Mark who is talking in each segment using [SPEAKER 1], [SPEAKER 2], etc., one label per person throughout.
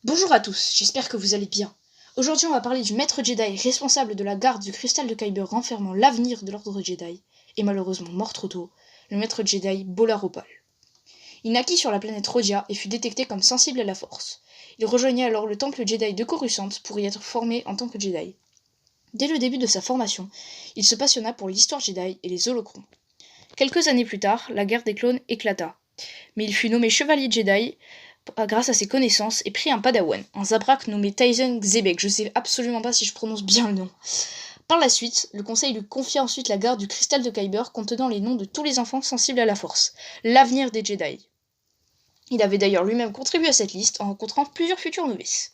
[SPEAKER 1] Bonjour à tous, j'espère que vous allez bien. Aujourd'hui on va parler du maître Jedi responsable de la garde du cristal de Kyber renfermant l'avenir de l'ordre Jedi, et malheureusement mort trop tôt, le maître Jedi Bola Ropal. Il naquit sur la planète Rodia et fut détecté comme sensible à la force. Il rejoignit alors le temple Jedi de Coruscant pour y être formé en tant que Jedi. Dès le début de sa formation, il se passionna pour l'histoire Jedi et les holocrons. Quelques années plus tard, la guerre des clones éclata, mais il fut nommé chevalier Jedi grâce à ses connaissances et prit un padawan, un zabrak nommé Tyson Xebek. Je sais absolument pas si je prononce bien le nom. Par la suite, le conseil lui confia ensuite la garde du cristal de Kyber contenant les noms de tous les enfants sensibles à la force, l'avenir des Jedi. Il avait d'ailleurs lui-même contribué à cette liste en rencontrant plusieurs futurs novices.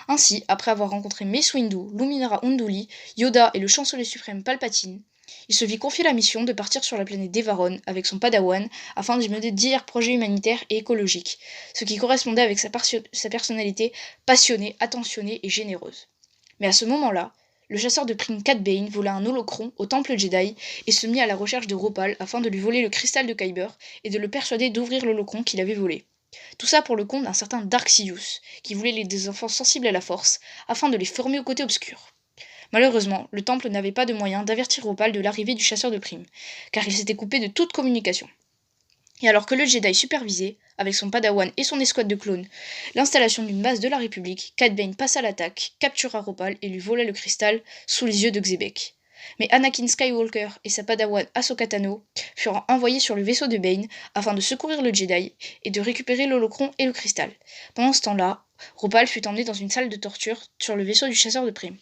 [SPEAKER 1] Ainsi, après avoir rencontré Mace Windu, Luminara Unduli, Yoda et le chancelier suprême Palpatine, il se vit confier la mission de partir sur la planète d'Evaron avec son padawan afin d'y mener divers projets humanitaires et écologiques, ce qui correspondait avec sa personnalité passionnée, attentionnée et généreuse. Mais à ce moment-là, le chasseur de primes Cad Bane vola un holocron au temple Jedi et se mit à la recherche de Ropal afin de lui voler le cristal de Kyber et de le persuader d'ouvrir l'holocron qu'il avait volé. Tout ça pour le compte d'un certain Dark Sidious, qui voulait des enfants sensibles à la force afin de les former au côté obscur. Malheureusement, le temple n'avait pas de moyen d'avertir Ropal de l'arrivée du chasseur de primes, car il s'était coupé de toute communication. Et alors que le Jedi supervisait, avec son padawan et son escouade de clones, l'installation d'une base de la République, Cad Bane passa à l'attaque, captura Ropal et lui vola le cristal sous les yeux de Xebek. Mais Anakin Skywalker et sa padawan Ahsoka Tano furent envoyés sur le vaisseau de Bane afin de secourir le Jedi et de récupérer l'holocron et le cristal. Pendant ce temps-là, Ropal fut emmené dans une salle de torture sur le vaisseau du chasseur de primes.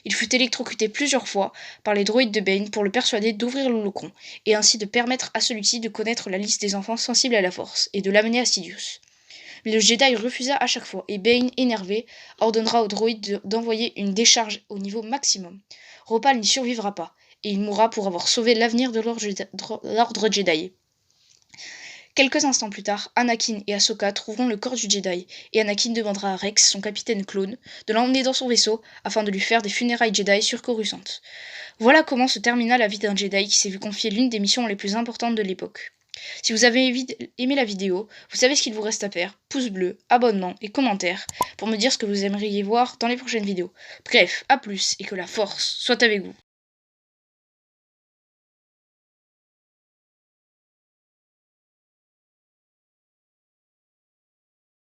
[SPEAKER 1] Il fut électrocuté plusieurs fois par les droïdes de Bane pour le persuader d'ouvrir l'holocron, et ainsi de permettre à celui-ci de connaître la liste des enfants sensibles à la force, et de l'amener à Sidious. Mais le Jedi refusa à chaque fois, et Bane, énervé, ordonnera aux droïdes d'envoyer une décharge au niveau maximum. Ropal n'y survivra pas, et il mourra pour avoir sauvé l'avenir de l'ordre Jedi. Quelques instants plus tard, Anakin et Ahsoka trouveront le corps du Jedi, et Anakin demandera à Rex, son capitaine clone, de l'emmener dans son vaisseau afin de lui faire des funérailles Jedi sur Coruscant. Voilà comment se termina la vie d'un Jedi qui s'est vu confier l'une des missions les plus importantes de l'époque. Si vous avez aimé la vidéo, vous savez ce qu'il vous reste à faire, pouce bleu, abonnement et commentaire pour me dire ce que vous aimeriez voir dans les prochaines vidéos. Bref, à plus et que la force soit avec vous.